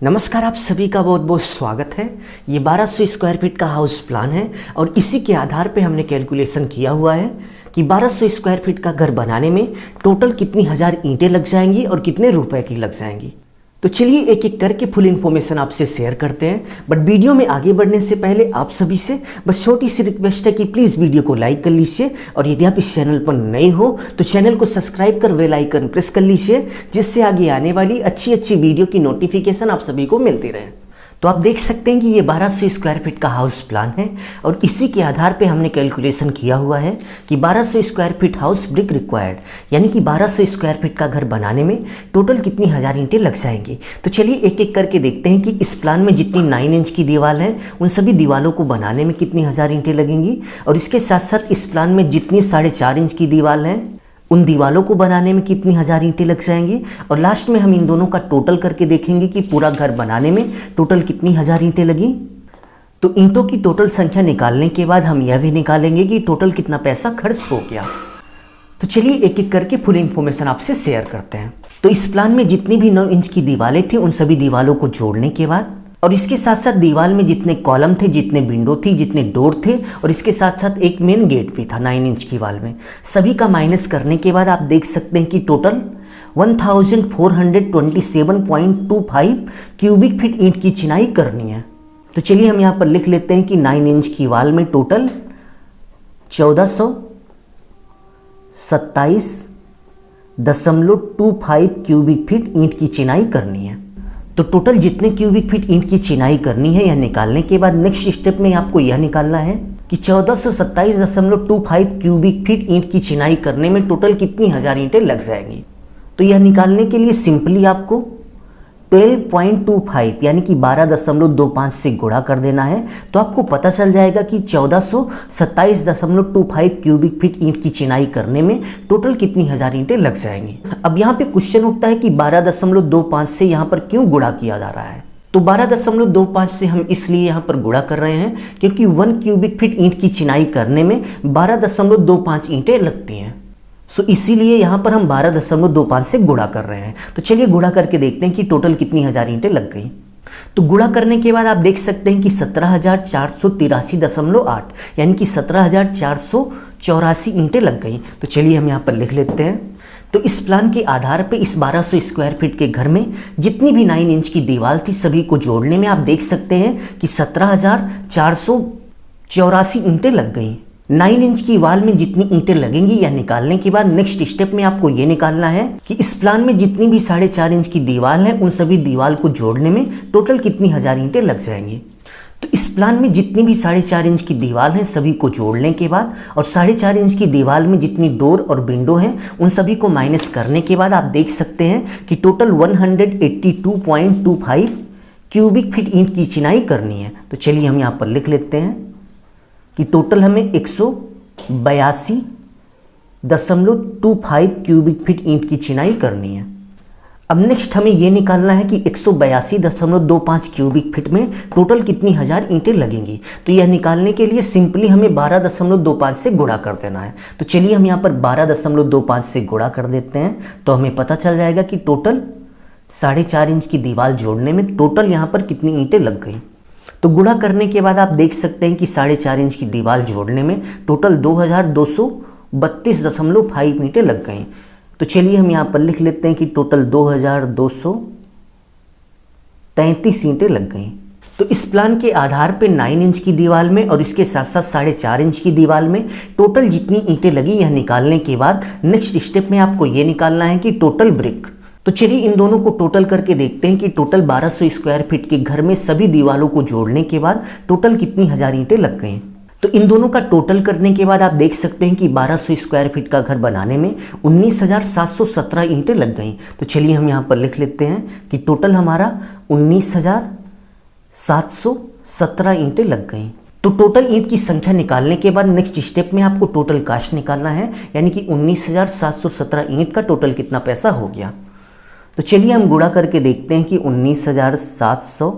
नमस्कार, आप सभी का बहुत बहुत स्वागत है। ये 1200 स्क्वायर फीट का हाउस प्लान है और इसी के आधार पे हमने कैलकुलेशन किया हुआ है कि 1200 स्क्वायर फीट का घर बनाने में टोटल कितनी हज़ार ईंटें लग जाएंगी और कितने रुपए की लग जाएंगी। तो चलिए एक एक करके फुल इन्फॉर्मेशन आपसे शेयर करते हैं। बट वीडियो में आगे बढ़ने से पहले आप सभी से बस छोटी सी रिक्वेस्ट है कि प्लीज़ वीडियो को लाइक कर लीजिए और यदि आप इस चैनल पर नए हो तो चैनल को सब्सक्राइब कर बेल आइकन प्रेस कर लीजिए, जिससे आगे आने वाली अच्छी वीडियो की नोटिफिकेशन आप सभी को मिलती रहे। तो आप देख सकते हैं कि ये 1200 स्क्वायर फीट का हाउस प्लान है और इसी के आधार पे हमने कैलकुलेशन किया हुआ है कि 1200 square feet house brick required, यानी कि 1200 स्क्वायर फीट का घर बनाने में टोटल कितनी हज़ार ईंटें लग जाएंगी। तो चलिए एक एक करके देखते हैं कि इस प्लान में जितनी 9 इंच की दीवार है उन सभी दीवारों को बनाने में कितनी हज़ार ईंटें लगेंगी, और इसके साथ साथ इस प्लान में जितनी 4.5 इंच की दीवार है उन दीवालों को बनाने में कितनी हज़ार ईंटें लग जाएंगी। और लास्ट में हम इन दोनों का टोटल करके देखेंगे कि पूरा घर बनाने में टोटल कितनी हज़ार ईंटें लगी। तो ईंटों की टोटल संख्या निकालने के बाद हम यह भी निकालेंगे कि टोटल कितना पैसा खर्च हो गया। तो चलिए एक एक करके फुल इन्फॉर्मेशन आपसे शेयर करते हैं। तो इस प्लान में जितनी भी 9 इंच की दीवारें थी उन सभी दीवारों को जोड़ने के बाद और इसके साथ साथ दीवार में जितने कॉलम थे, जितने विंडो थी, जितने डोर थे और इसके साथ साथ एक मेन गेट भी था 9 इंच की वाल में, सभी का माइनस करने के बाद आप देख सकते हैं कि टोटल 1427.25 क्यूबिक फीट ईंट की चिनाई करनी है। तो चलिए हम यहाँ पर लिख लेते हैं कि 9 इंच की वाल में टोटल 1427.25 क्यूबिक फीट ईंट की चिनाई करनी है। तो टोटल जितने क्यूबिक फीट ईंट की चिनाई करनी है यह निकालने के बाद नेक्स्ट स्टेप में आपको यह निकालना है कि 1427.25 क्यूबिक फीट ईंट की चिनाई करने में टोटल कितनी हज़ार ईंटें लग जाएंगी। तो यह निकालने के लिए सिंपली आपको 12.25 यानी कि 12.25 से गुणा कर देना है। तो आपको पता चल जाएगा कि 1427.25 क्यूबिक फीट ईंट की चिनाई करने में टोटल कितनी हज़ार ईंटें लग जाएंगी। अब यहाँ पे क्वेश्चन उठता है कि 12.25 से यहाँ पर क्यों गुणा किया जा रहा है। तो 12.25 से हम इसलिए यहाँ पर गुणा कर रहे हैं क्योंकि 1 क्यूबिक फीट ईंट की चिनाई करने में 12.25 ईंटें लगती हैं। सो इसीलिए यहाँ पर हम 12.25 से गुणा कर रहे हैं। तो चलिए गुणा करके देखते हैं कि टोटल कितनी हज़ार ईंटें लग गई। तो गुणा करने के बाद आप देख सकते हैं कि 17,483.8 यानी कि 17,484 ईंटें लग गई। तो चलिए हम यहाँ पर लिख लेते हैं। तो इस प्लान के आधार पे इस 1200 स्क्वायर फीट के घर में जितनी भी 9 इंच की दीवार थी सभी को जोड़ने में आप देख सकते हैं कि 17,484 ईंटें लग गई। 9 इंच की वाल में जितनी ईंटें लगेंगी यह निकालने के बाद नेक्स्ट स्टेप में आपको ये निकालना है कि इस प्लान में जितनी भी 4.5 इंच की दीवार है उन सभी दीवार को जोड़ने में टोटल कितनी हज़ार ईंटें लग जाएंगी। तो इस प्लान में जितनी भी 4.5 इंच की दीवार है सभी को जोड़ने के बाद और 4.5 इंच की दीवार में जितनी डोर और विंडो हैं उन सभी को माइनस करने के बाद आप देख सकते हैं कि टोटल 182.25 क्यूबिक फीट ईंट की चिनाई करनी है। तो चलिए हम यहाँ पर लिख लेते हैं कि टोटल हमें 182.25 क्यूबिक फीट ईंट की चिनाई करनी है। अब नेक्स्ट हमें यह निकालना है कि 182.25 क्यूबिक फीट में टोटल कितनी हज़ार ईंटें लगेंगी। तो यह निकालने के लिए सिंपली हमें 12.25 से गुणा कर देना है। तो चलिए हम यहाँ पर 12.25 से गुणा कर देते हैं। तो हमें पता चल जाएगा कि टोटल 4.5 इंच की दीवार जोड़ने में टोटल यहाँ पर कितनी ईंटें लग गई। तो गुणा करने के बाद आप देख सकते हैं कि 4.5 इंच की दीवार जोड़ने में टोटल 2232.5 ईंटें लग गई। तो चलिए हम यहाँ पर लिख लेते हैं कि टोटल 2233 ईंटें लग गई। तो इस प्लान के आधार पे 9 इंच की दीवार में और इसके साथ साथ 4.5 इंच की दीवार में टोटल जितनी ईंटें लगी यह निकालने के बाद नेक्स्ट स्टेप में आपको ये निकालना है कि टोटल ब्रिक। तो चलिए इन दोनों को टोटल करके देखते हैं कि टोटल 1200 स्क्वायर फीट के घर में सभी दीवारों को जोड़ने के बाद टोटल कितनी हज़ार ईंटें लग गई। तो इन दोनों का टोटल करने के बाद आप देख सकते हैं कि 1200 स्क्वायर फीट का घर बनाने में 19,717 ईंटें लग गई। तो चलिए हम यहाँ पर लिख लेते हैं कि टोटल हमारा 19,717 ईंटें लग गई। तो टोटल ईंट की संख्या निकालने के बाद नेक्स्ट स्टेप में आपको टोटल कास्ट निकालना है, यानी कि 19,717 ईंट का टोटल कितना पैसा हो गया। तो चलिए हम गुणा करके देखते हैं कि 19,717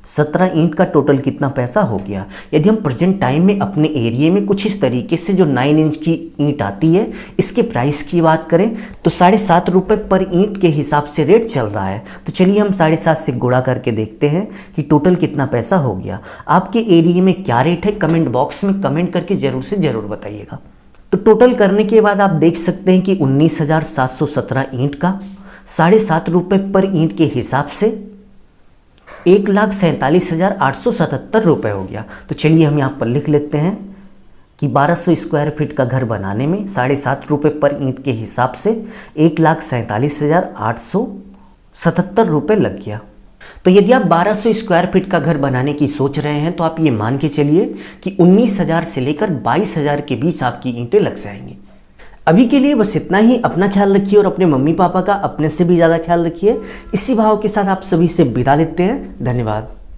17 ईंट का टोटल कितना पैसा हो गया। यदि हम प्रेजेंट टाइम में अपने एरिया में कुछ इस तरीके से जो 9 इंच की ईंट आती है इसके प्राइस की बात करें तो 7.5 रुपये पर ईंट के हिसाब से रेट चल रहा है। तो चलिए हम 7.5 से गुणा करके देखते हैं कि टोटल कितना पैसा हो गया। आपके एरिया में क्या रेट है कमेंट बॉक्स में कमेंट करके ज़रूर से ज़रूर बताइएगा। तो टोटल करने के बाद आप देख सकते हैं कि 19,717 ईंट का 7.5 रुपये पर ईंट के हिसाब से 1,47,877 रुपये हो गया। तो चलिए हम यहाँ पर लिख लेते हैं कि 1200 स्क्वायर फीट का घर बनाने में 7.5 रुपये पर ईंट के हिसाब से 1,47,877 रुपये लग गया। तो यदि आप 1200 स्क्वायर फीट का घर बनाने की सोच रहे हैं तो आप ये मान के चलिए कि 19,000 से लेकर 22,000 के बीच आपकी ईंटें लग जाएंगी। अभी के लिए बस इतना ही। अपना ख्याल रखिए और अपने मम्मी पापा का अपने से भी ज़्यादा ख्याल रखिए। इसी भाव के साथ आप सभी से विदा लेते हैं। धन्यवाद।